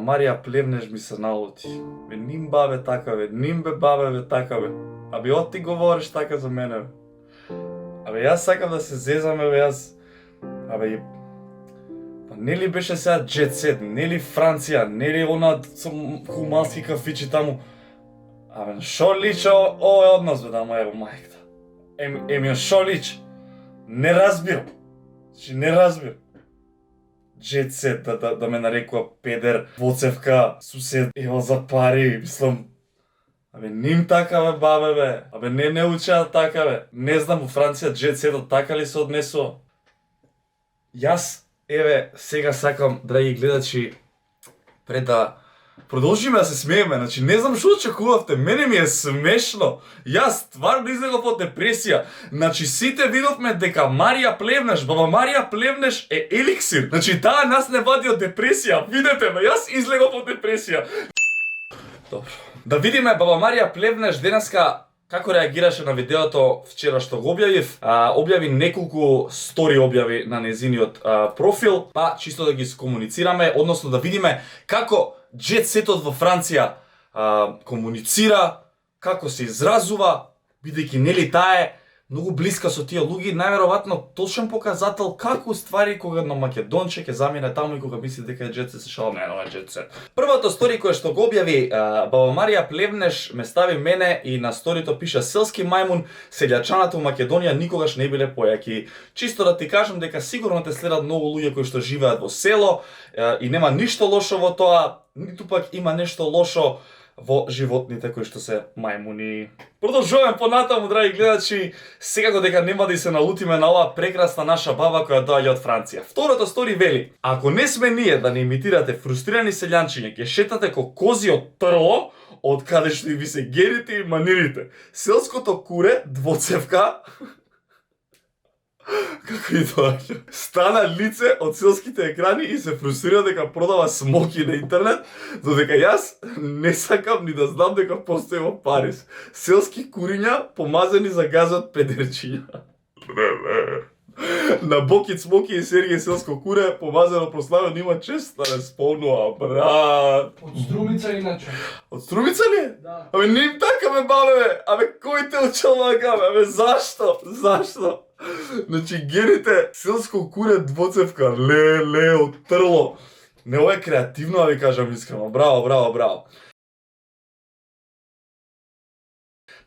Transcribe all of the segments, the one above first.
Марија Плевнеш ми се налути. Бе, ним бабе така бе, ним бе бабе бе така бе. Абе, от ти говориш така за мене бе. Абе, јас сакам да се зезаме бе, јас... Абе, па нели беше сега Jet Set, нели Франција, нели она со хумански кафичи таму. Абе, шо личи овој однос бе, да му ево мајката. Еми, шо личи? Не разбирам. Значи, не разбирам. Jet Set, да ме нарекува педер, воцевка, сусед, ево за пари, мислам... Абе, ним така бе, бабе бе. Абе, не учеа така бе. Не знам, во Франција Jet Set така ли се однесува? Јас, еве, сега сакам, драги гледачи, пред да продолжиме да се смееме, значи не знам што очекувавте, мене ми е смешно. Јас стварно излегов од депресија. Значи сите видовме дека Марија Плевнеш, баба Марија Плевнеш е еликсир. Значи таа нас не вади од депресија. Видете ме, јас излегов од депресија. Добро. Да видиме баба Марија Плевнеш денеска како реагираше на видеото вчера што го објавив. Објави неколку стори објави на незиниот профил, па чисто да ги скомуницираме, односно да видиме како Jet Set-от во Франција комуницира, како се изразува, бидејќи нели таа е многу блиска со тие луѓе, најверојатно точен показател како ствари кога на македонче ќе замине таму и кога мисли дека е Jet Set, се шалам, не, ова е Jet Set. Првото стори кое што го објави баба Марија Плевнеш ме стави мене и на сторито пише: селски мајмун, селјачаната во Македонија никогаш не биле појаки. Чисто да ти кажам дека сигурно те следат многу луѓе кои што живеат во село и нема ништо лошо во тоа, ниту пак има нешто лошо во животните кои што се мајмуни. Продолжуваме понатаму, драги гледачи, секако дека нема да се налутиме на оваа прекрасна наша баба која доаѓа од Франција. Второто стори вели: ако не сме ние да не имитирате фрустрирани селјанчиња, ќе шетате ко кози од трло, од каде што и ви се герите и манирите. Селското куре, двоцевка, како и доаѓа, стана лице од селските екрани и се фрустрира дека продава смоки на интернет, додека јас не сакам ни да знам дека постои во Париз. Селски куриња помазани за газот педерчиња. На Бокит Смоки и Сергеј селско куре помазано прославено има чест да не спомнува, брат. Од Струмица иначе. Од Струмица ли? Да. Абе, не им така бе, бабе, бе. Абе, кој те учел вака, бе? Абе, зашто? Зашто? Значи, герите селско куре двоцевка, ле, од трло. Не, ова е креативно, да ви кажам искрено. Браво, браво, браво.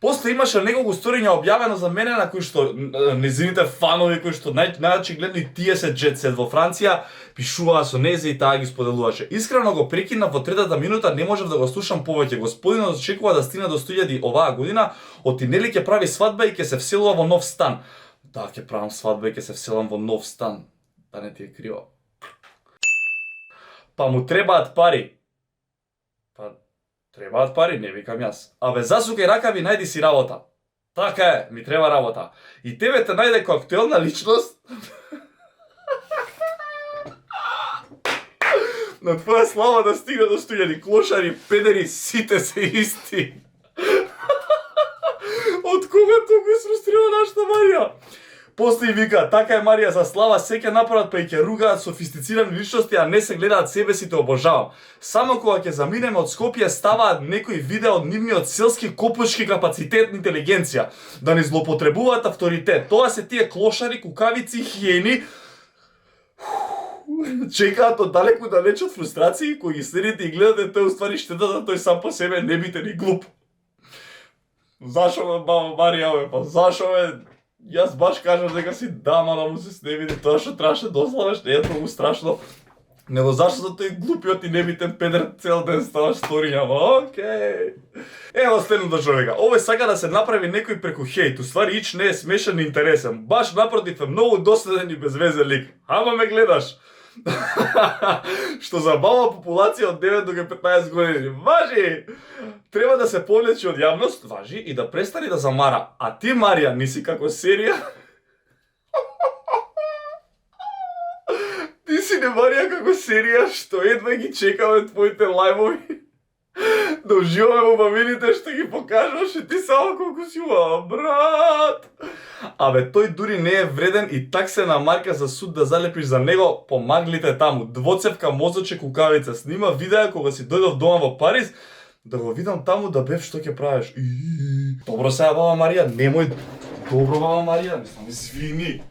После имаше неколку сториња објавено за мене на кои што незините фанови кои што најочигледно и тие се Jet Set во Франција пишуваа со незе и таа ги споделуваше. Искрено го прекинав во третата минута, не можев да го слушам повеќе. Господинот очекува да стигне до 100.000 оваа година, оти нели ќе прави свадба и ќе се вселува во нов стан. Да, ќе правам свадба и ќе се вселам во нов стан. Да не ти е криво. Па му требаат пари. Па требаат пари, не викам јас. Абе, засукај ракави, најди си работа. Така е, ми треба работа. И тебе те најде кој актуелна личност. На твоја слава да стигне до 100.000 клошари, педери, сите се исти. Од кога толку е сфрустрирана нашата Марија? После и вика: така е Марија, за слава се ќе направат, па и ќе ругаат софистицирани личности, а не се гледаат себе си, те обожавам. Само кога ќе заминеме од Скопје ставаат некои видео од нивниот селски копучки капацитет на интелигенција, да не злоупотребуваат авторитет. Тоа се тие клошари, кукавици, хиени, чекаат од далеку од фрустрации, кои ги следите и гледате, тој уствари штета да тој сам по себе не бите ни глуп. Зашо ме баба Марија, бе, па зашо ме? Јас баш кажам дека си дама да му се сневиди тоа што траше дославаш, не е многу страшно. Него зашто за тој глупиот и небитен педер цел ден ставаш сториња, окей. Ево следното човека. Овој сака да се направи некој преку хејт, уствари ич не е смешен и интересен. Баш напротив е многу доследен и безвезен лик. Ама ме гледаш. Што забава популација од 9 до 15 години. Важи! Треба да се повлече од јавност, важи, и да престани да замара. А ти, Марија, не си како серија? Ти си не Марија како серија, што едва ги чекаме твоите лајвови да уживаме во бабините што ги покажуваш и ти само колку си брат. Абе, тој дури не е вреден и так се намарка за суд да залепиш за него, помаглите таму. Двоцевка мозоче кукавица, снима видео кога си дојдов дома во Париз, да го видам таму да бев што ќе правиш. Добро сега, баба Марија, немој... Добро, баба Марија, мислам, извини.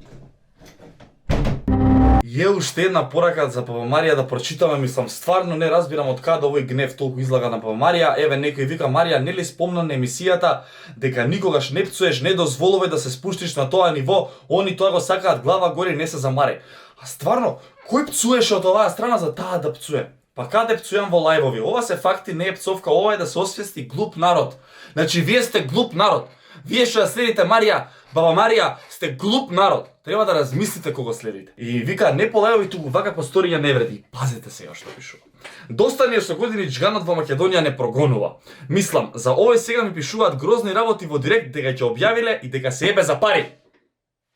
Е уште една порака за баба Марија да прочитаме, мислам, стварно не разбирам од каде овој гнев толку излага на баба Марија. Еве некој вика: Марија, нели спомна на емисијата дека никогаш не пцуеш, не дозволувај да се спуштиш на тоа ниво, они тоа го сакаат глава горе, не се замаре. А стварно, кој пцуеше од оваа страна за таа да пцуе? Па каде пцујам во лајвови? Ова се факти, не е пцовка, ова е да се освести глуп народ. Значи, вие сте глуп народ. Вие што ја следите Марија, баба Марија, сте глуп народ. Треба да размислите кога следите. И вика, не по лајови, туку вака по сторија не вреди. Пазете сега што пишува. Доста ни е што години джганот во Македонија не прогонува. Мислам, за овој сега ми пишуваат грозни работи во директ дека ќе објавиле и дека се ебе за пари.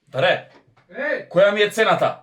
Даре, која ми е цената?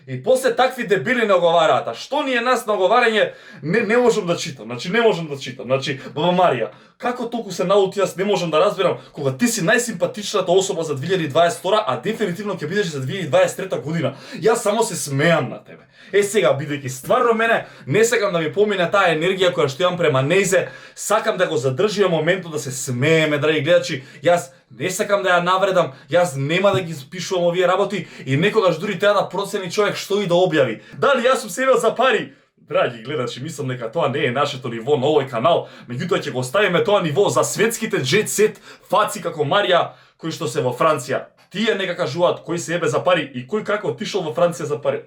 И после такви дебили не оговараат. А што ни е нас на оговарање, не можам да читам. Значи, не можам да читам. Значи, баба Марија, како толку се налути, јас не можам да разберам кога ти си најсимпатичната особа за 2022, а дефинитивно ќе бидеш за 2023 година. Јас само се смеам на тебе. Сега, бидејќи стварно мене, не сакам да ми помине таа енергија која што имам према нејзе, сакам да го задржиме моментот да се смееме, драги гледачи. Јас не сакам да ја навредам, јас нема да ги пишувам овие работи и некогаш дури треба да процени човек што и да објави. Дали јас сум се за пари? Драги гледачи, мислам дека тоа не е нашето ниво на овој канал, меѓутоа ќе го оставиме тоа ниво за светските джет сет фаци како Марија, кои што се во Франција. Тие нека кажуваат кој се ебе за пари и кој како отишол во Франција за пари.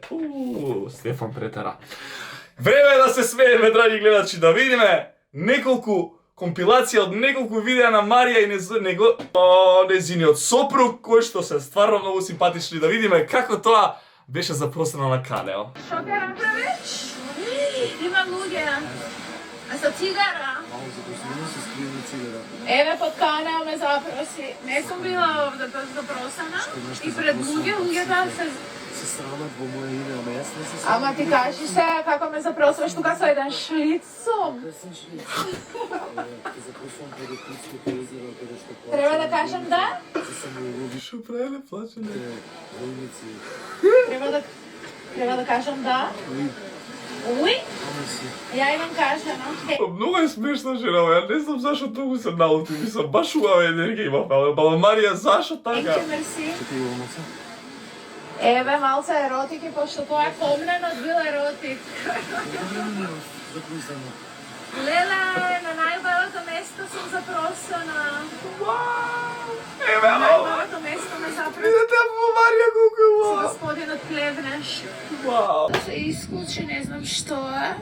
Стефан претера. Време да се смееме, драги гледачи, да видиме неколку компилација од неколку видеа на Марија и незиниот сопруг, кој што се стварно многу симпатични, да видиме како тоа беше запросено на Канео. Што ќе направиш? Има луѓе. А со цигара? Еве под Канео ме запроси. Не сум била овде запросена и пред луѓето се срамат во моје име, ама јас не се срамат. Ама ти кажи се како ме запросуваш тука со еден шлиц сум. Красен шлиц. Те запросувам каде Кутското езеро, каде што плаче. Треба да кажам да? За самоуби. Шо правиле плачене? Војници. Треба да кажам да? Уи? Ја имам кажано. Многу е смешна жена, ја не знам зашо толку се налути, мислам, баш убава енергија има, баба Марија, зашо така? Енке, мерси. Што ти има маца? Еве, малце еротики, пошто тоа е помненот бил еротик. Записано. Леле, на најубавото место сум запросена. Вау! Еве, На најубавото место ме запросена. видете баба Марија колку е Со убава. господинот Плевнеш. Вау! Да се исклучи, не знам што е.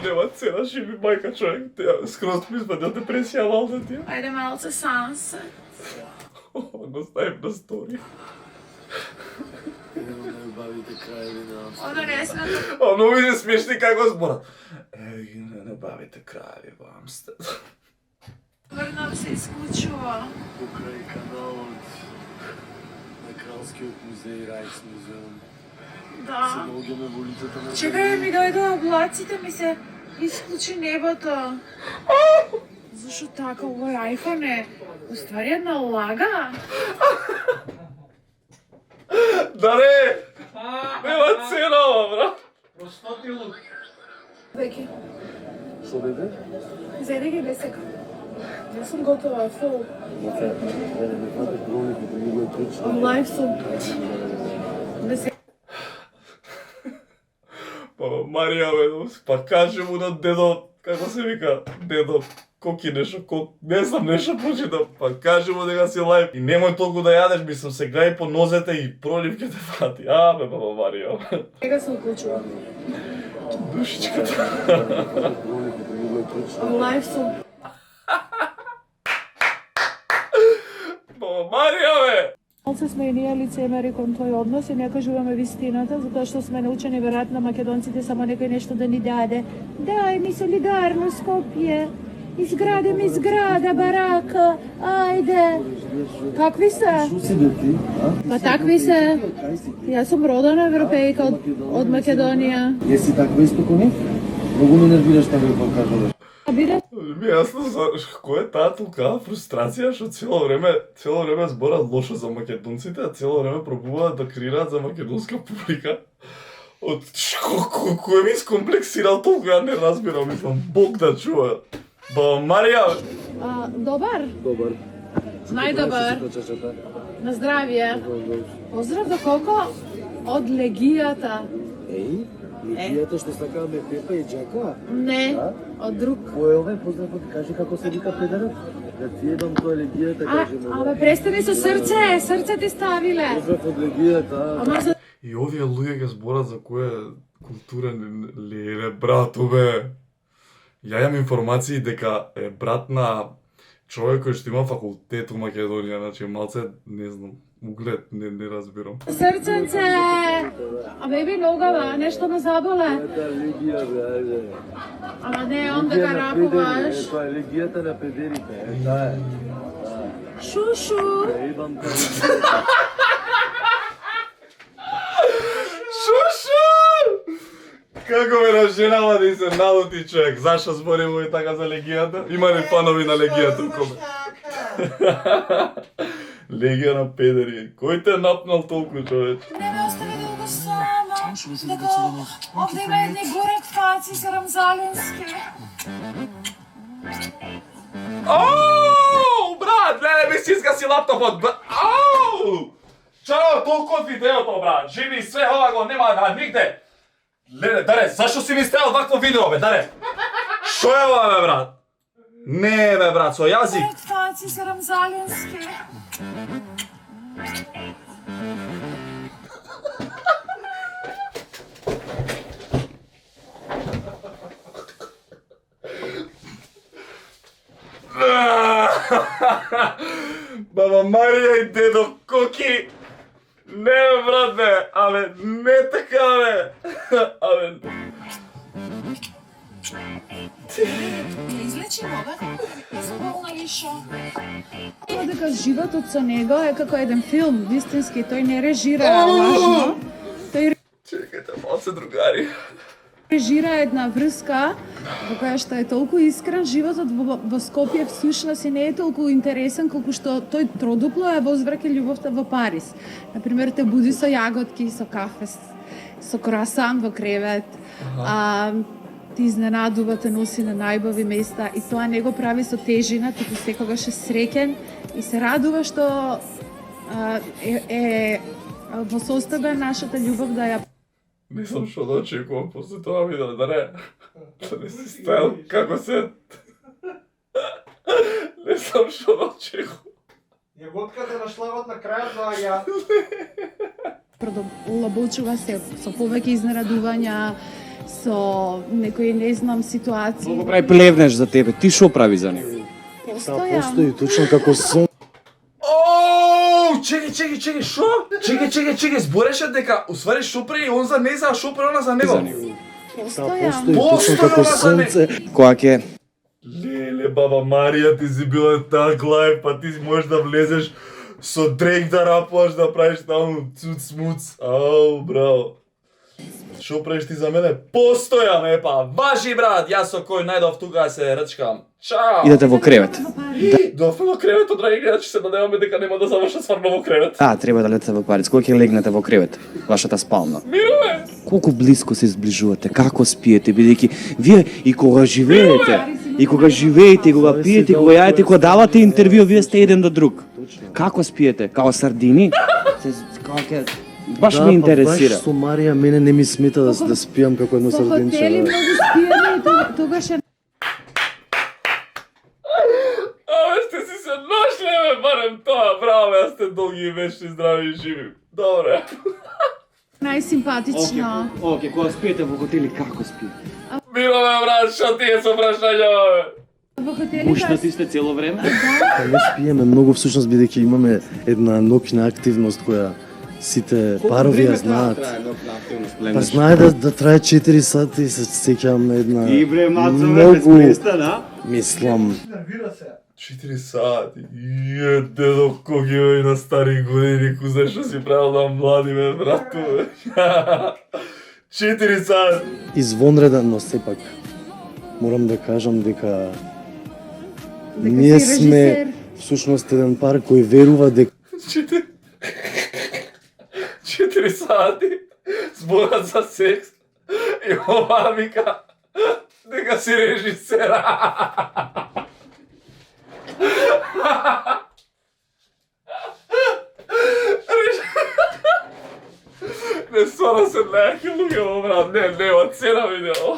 Нема цена, живи мајка човек, тя скроз ми испаде од депресија малта тија. Ајде малце сансет. Го ставим на стори. Едно од најубавите краеви на Амстердам. Одо не смем да... А многу ми се смешни како зборат. Еве ги не бавите крајеви во Амстердам. Врнав се исклучува. Покрај каналот на Кралскиот музеј, Рајксмузеум. Да. Се наоѓаме во улицата на... Чекај ми дојде облаците, ми се исклучи небото. Зашо така, овој iPhone е уствари една лага? Даре! Нема цена ова, брат. Простотилук. Веќе, Што бебе? зеде ги бесека. Јас сум готова, фул. Маца, не фатиш брониките, не го е прична. Онлайн сум. Бесека. Марија, бе, па кажи му на дедо, како се вика, дедо, коки нешто, не знам нешто прочитам, па кажи му дека си лајв. И немој толку да јадеш, мислам, се гледај по нозете и пролив ќе те фати. Бе, баба Марија. Сега се уклучува. Душичката. Брониките, не го е прична. Онлайн сум. Баба Марија, бе! Малце сме и ние лицемери кон тој однос и не кажуваме вистината, затоа што сме научени веројатно македонците само некој нешто да ни даде. Дај ми солидарност, Скопје. Изгради ми зграда, барака, ајде. Какви се? Шо си бе ти? А? Па такви се. Јас сум родена европејка од Македонија. Еси таква исто ко нив? Многу ме нервираш така ме покажуваш. А биде? Ми е јасно кој е таа толкава фрустрација што цело време зборат лошо за македонците, а цело време пробуваат да креираат за македонска публика. Од кој ми скомплексирал толку, ја не разбирам, мислам, Бог да чува. Баба Марија, Добар? Добар. Најдобар. Чачата. На здравје. Поздрав до Коко од Легијата. Еј, легијата што сака ме пепа и джака? Не, од друг. Кој е овој? Поздрав, кажи како се вика педарот? Да ти едам тоа легијата, кажи му. Абе, престани со срце ти ставиле. Поздрав од легијата. Ама за и овие луѓе ќе зборат за кој културен леле, брато бе. Ја имам информации дека е брат на човек кој што има факултет у Македонија, значи малце, не знам, углед, не разбирам. срценце. Абе, би ногава, нешто ме заболе. Та легија, бе, ајде. Ама не, он да га ракуваш. Тоа е легијата на педерите, таа е. Шушу. Ебам те. Шушу! Како ме разженава да и се налути човек? Зашо збориме и така за легијата? Има ли фанови на легијата у коме? Легија на педери. Кој те напнал толку, човече? Не ме остави долго сама. Дека овде има едни горек фаци сарамзалински. Оу, брат, леле ми си изгаси лаптопот. Оу! Чао, толку од видеото, брат. Живи све ова го нема на нигде. Леле, даре, зашо си ми стел вакво видео, бе, даре? Шо е ова, бе, брат? Не, бе, брат, со јазик. Горек фаци сарамзалински. Баба Марија и дедо Коки. Не, бе, брат, бе. Абе, не така, бе. Абе. Излечи бога. Јас сум болна лишо. Дека животот со него е како еден филм, вистински, тој не режира лажно. Тој Чекайте, малце другари. режира една врска во која што е толку искрен. Животот во Скопје всушност и не е толку интересен колку што тој тродупло ја возвраќа љубовта во Париз. Например, те буди со јаготки, со кафе, со круасан во кревет. Ти изненадува, те носи на најубави места и тоа не го прави со тежина, туку секогаш е среќен и се радува што е во состојба нашата љубов да ја Не знам што да очекувам после тоа видео, да не. Да не си стајал како се... Не знам што да очекувам. Јаготката на шлавот на крајот доаѓа. продолбочува се со повеќе изненадувања, со некои, не знам, ситуации. Колку прави плевнеш за тебе, ти шо прави за него? Постојам. Постои точно како сон. Оу, чекај, шо? Чекај, збореше дека уствари шо прави он за неја, а шо прави она за него? За него. Постојам. Постои точно како сонце. Кога ќе Леле, баба Марија, ти си била так лайв, па ти можеш да влезеш со Дрейк да рапуваш, да правиш таму цуц-муц. Ау, браво. Шо правиш ти за мене? Постојам, епа, важи брат, јас со кој најдов тука да се рчкам. Чао! идете во кревет. Дофме во кревето, драги гледачи, се надеваме дека нема да заврша свадба во кревет. Треба да летите во Париз. Кога ќе легнете во кревет? Вашата спална. Мирове! Колку близко се зближувате, како спиете, бидејќи вие и кога живеете, и кога пиете, и кога јаете, и кога давате интервју, вие сте еден до друг. Како спиете? Као сардини? Баш ме интересира. Баш со Марија мене не ми смета да спијам како едно По хотели сардинче. многу спијани и тогаш е Абе, сте си се нашле, бе, барем тоа, браво, јас сте долги и вечни, здрави и живи. Добре. најсимпатично. Оке, кога спиете во хотели, како спиете? Мирове, брат, шо ти е со прашањава, бе? Во хотели Пуштати сте цело време? Па не спиеме многу всушност бидејќи имаме една ноќна активност која Сите Колку парови време ја знаат. трае едно активност, Па гледаш? знае да трае 4 сати и се сеќавам една И бре, мацове, без престан, а? мислам, Нервира се. 4 сати. Е, дедо, кој има и на стари години, кузе што си правил на млади, бе, брато, бе. 4 сати. извонреден, но сепак морам да кажам дека Дека ние си сме режисер. всушност еден пар кој верува дека 4 сати зборат за секс и ова вика дека си режисера. Не свара се леки луѓе, во брат, нема цена видео.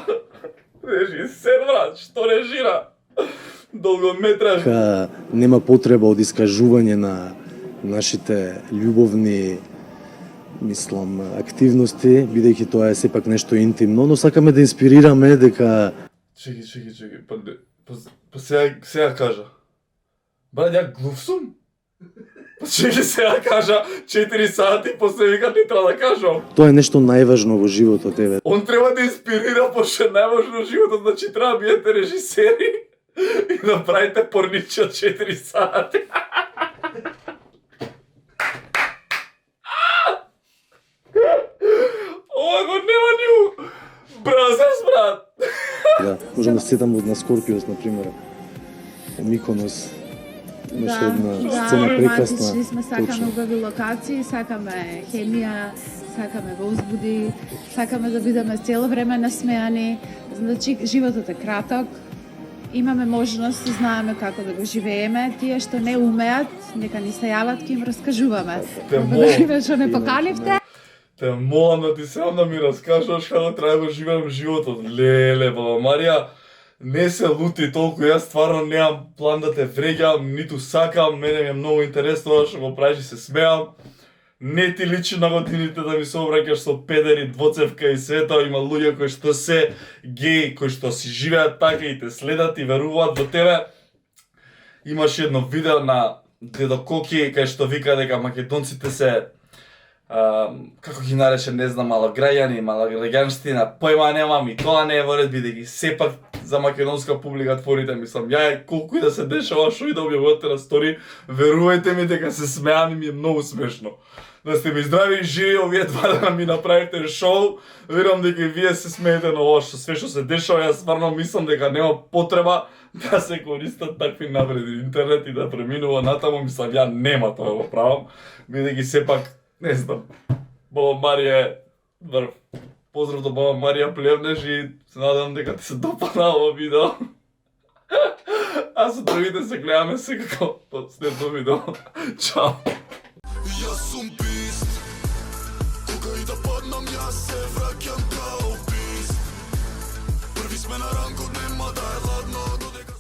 Режисер, брат, што режира? Долгометраж. дека нема потреба од искажување на нашите љубовни мислам активности, бидејќи тоа е сепак нешто интимно, но сакаме да инспирираме дека Чеки, па сега кажа. Брат, ја глув сум? Па чеки сега кажа 4 сати, после вика не треба да кажам. тоа е нешто најважно во животот, еве. Он треба да инспирира, пошто најважно во животот, значи треба да бидете режисери и да правите порничи од 4 сати. Ова го нема ни у Бразерс, брат. Да, можам да се сетам на Скорпиос, например. Во Миконос имаше една сцена прекрасна. романтични сме, сакаме точно. убави локации, сакаме хемија, сакаме возбуди, сакаме да бидеме цело време насмеани. Значи, животот е краток, имаме можност и знаеме како да го живееме. Тие што не умеат, нека ни се јават, ќе им раскажуваме. Те Благодариме што не поканивте. Те молам да ти сам да ми раскажеш како треба да го живеам животот. Леле, баба Марија, не се лути толку, јас стварно немам план да те вреќам, ниту сакам, мене ми е многу интересно тоа што го правиш и се смеам. Не ти личи на годините да ми се обраќаш со педери, двоцевка и свето, има луѓе кои што се геи, кои што си живеат така и те следат и веруваат во тебе. Имаш едно видео на Дедо Коки, кај што вика дека македонците се како ги нарече, не знам, малограѓани, малограѓанштина, појма немам и тоа не е во ред, бидејќи сепак за македонска публика творите, мислам, ја колку и да се дешава шо и да објавувате на стори, верувајте ми дека се смеам и ми е многу смешно. Да сте ми здрави и живи, овие 2 дена ми направите шоу, верувам дека и вие се смеете на ова што све што се дешава, јас стварно мислам дека нема потреба да се користат такви навреди интернет и да преминува натаму, мислам, ја нема тоа го правам, бидејќи сепак не знам, баба Марија е врв. Поздрав до баба Марија Плевнеш и се надам дека ти се допадна ова видео. А со другите се гледаме секако под следно видео. Чао!